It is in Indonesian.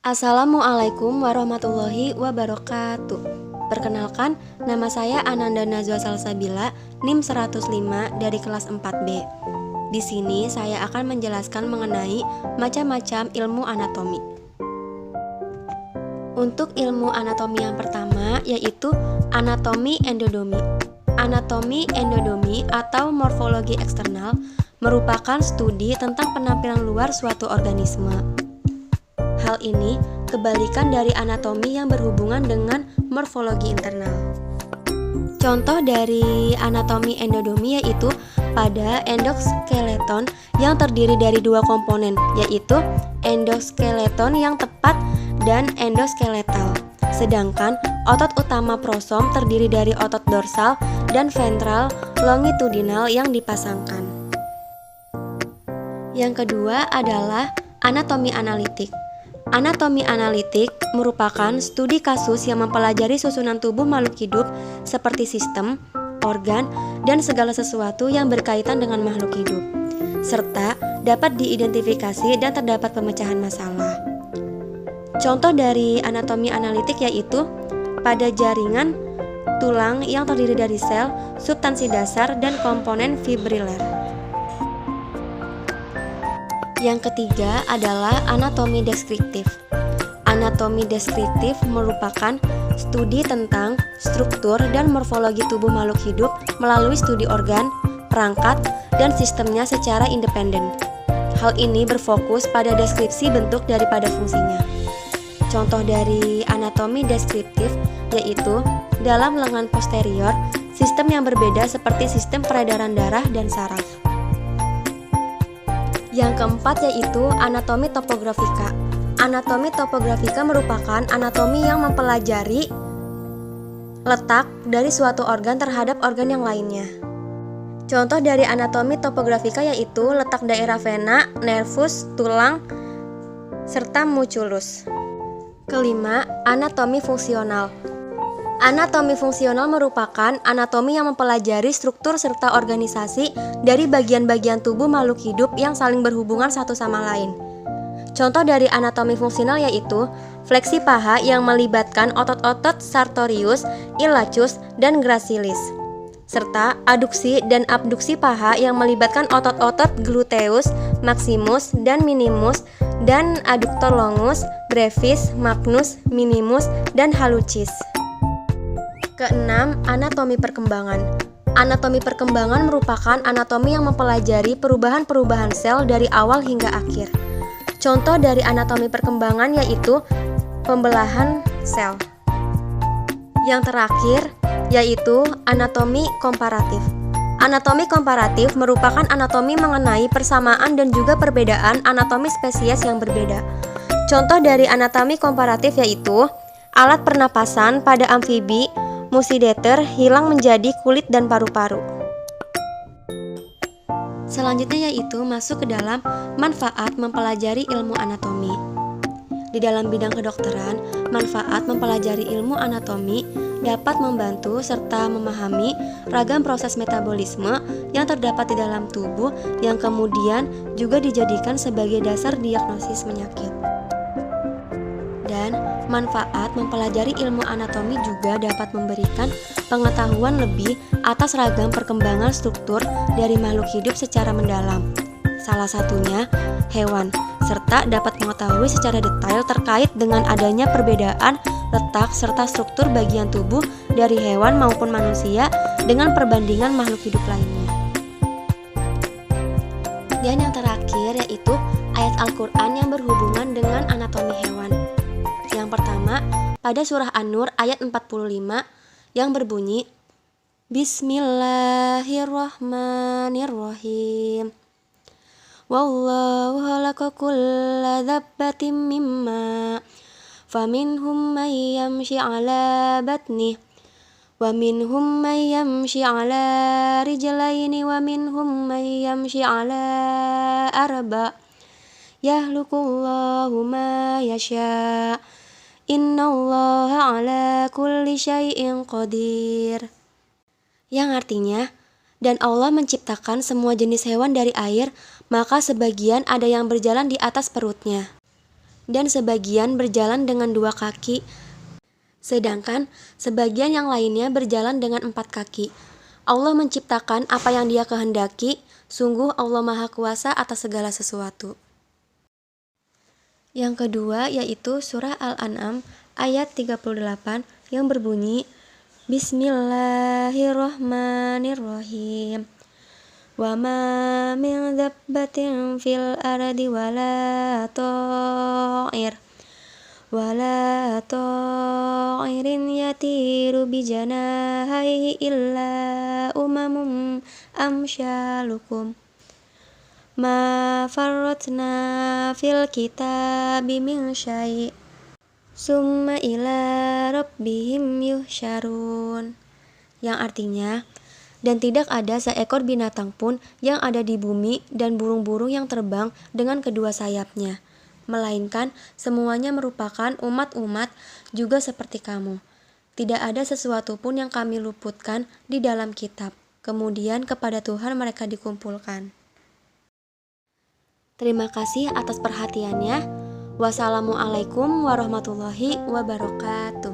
Assalamualaikum warahmatullahi wabarakatuh. Perkenalkan, nama saya Ananda Najwa Salsabila, NIM 105 dari kelas 4B. Di sini saya akan menjelaskan mengenai macam-macam ilmu anatomi. Untuk ilmu anatomi yang pertama yaitu anatomi endodomi. Anatomi endodomi atau morfologi eksternal merupakan studi tentang penampilan luar suatu organisme. Hal ini kebalikan dari anatomi yang berhubungan dengan morfologi internal. Contoh dari anatomi endodomi yaitu pada endoskeleton yang terdiri dari dua komponen, yaitu endoskeleton yang tepat dan endoskeletal. Sedangkan otot utama prosom terdiri dari otot dorsal dan ventral longitudinal yang dipasangkan. Yang kedua adalah anatomi analitik. Anatomi analitik merupakan studi kasus yang mempelajari susunan tubuh makhluk hidup seperti sistem, organ, dan segala sesuatu yang berkaitan dengan makhluk hidup, serta dapat diidentifikasi dan terdapat pemecahan masalah. Contoh dari anatomi analitik yaitu pada jaringan tulang yang terdiri dari sel, substansi dasar, dan komponen fibriler. Yang ketiga adalah anatomi deskriptif. Anatomi deskriptif merupakan studi tentang struktur dan morfologi tubuh makhluk hidup melalui studi organ, perangkat, dan sistemnya secara independen. Hal ini berfokus pada deskripsi bentuk daripada fungsinya. Contoh dari anatomi deskriptif yaitu dalam lengan posterior, sistem yang berbeda seperti sistem peredaran darah dan saraf. Yang keempat yaitu anatomi topografika. Anatomi topografika merupakan anatomi yang mempelajari letak dari suatu organ terhadap organ yang lainnya. Contoh dari anatomi topografika yaitu letak daerah vena, nervus, tulang, serta musculus. Kelima, anatomi fungsional. Anatomi fungsional merupakan anatomi yang mempelajari struktur serta organisasi dari bagian-bagian tubuh makhluk hidup yang saling berhubungan satu sama lain. Contoh dari anatomi fungsional yaitu fleksi paha yang melibatkan otot-otot sartorius, iliacus, dan gracilis, serta aduksi dan abduksi paha yang melibatkan otot-otot gluteus, maximus, dan minimus, dan aductor longus, brevis, magnus, minimus, dan hallucis. Keenam, anatomi perkembangan. Anatomi perkembangan merupakan anatomi yang mempelajari perubahan-perubahan sel dari awal hingga akhir. Contoh dari anatomi perkembangan yaitu pembelahan sel. Yang terakhir yaitu anatomi komparatif. Anatomi komparatif merupakan anatomi mengenai persamaan dan juga perbedaan anatomi spesies yang berbeda. Contoh dari anatomi komparatif yaitu alat pernapasan pada amfibi Musideter hilang menjadi kulit dan paru-paru. Selanjutnya yaitu masuk ke dalam manfaat mempelajari ilmu anatomi. Di dalam bidang kedokteran, manfaat mempelajari ilmu anatomi dapat membantu serta memahami ragam proses metabolisme yang terdapat di dalam tubuh yang kemudian juga dijadikan sebagai dasar diagnosis penyakit. Dan manfaat mempelajari ilmu anatomi juga dapat memberikan pengetahuan lebih atas ragam perkembangan struktur dari makhluk hidup secara mendalam, salah satunya hewan, serta dapat mengetahui secara detail terkait dengan adanya perbedaan letak serta struktur bagian tubuh dari hewan maupun manusia dengan perbandingan makhluk hidup lainnya. Dan yang terakhir yaitu ayat Al-Quran yang berhubungan dengan anatomi hewan. Yang pertama, pada surah An-Nur ayat 45 yang berbunyi Bismillahirrahmanirrahim. Wallahu khalaqa kulla dzabbatin mimma faminhum may yamshi 'ala batnih wa minhum may yamshi 'ala rijlaini wa minhum may yamshi 'ala arba' yahluqullahu ma yasha' Innallaha ala kulli syai'in qadir. Yang artinya, dan Allah menciptakan semua jenis hewan dari air, maka sebagian ada yang berjalan di atas perutnya. dan sebagian berjalan dengan 2 kaki, sedangkan sebagian yang lainnya berjalan dengan 4 kaki. Allah menciptakan apa yang Dia kehendaki, sungguh Allah Maha Kuasa atas segala sesuatu. Yang kedua yaitu surah Al-An'am ayat 38 yang berbunyi Bismillahirrahmanirrahim. Wa ma min dabbatin fil ardi wala ta'irin yatiru bijanahihi illa umamum amsyalukum ma farratna fil kitabi min syai' summa ila rabbihim yuhsyarun, yang artinya, dan tidak ada seekor binatang pun yang ada di bumi dan burung-burung yang terbang dengan kedua sayapnya, melainkan semuanya merupakan umat-umat juga seperti kamu. Tidak ada sesuatu pun yang kami luputkan di dalam kitab. Kemudian kepada Tuhan mereka dikumpulkan. Terima kasih atas perhatiannya. Wassalamualaikum warahmatullahi wabarakatuh.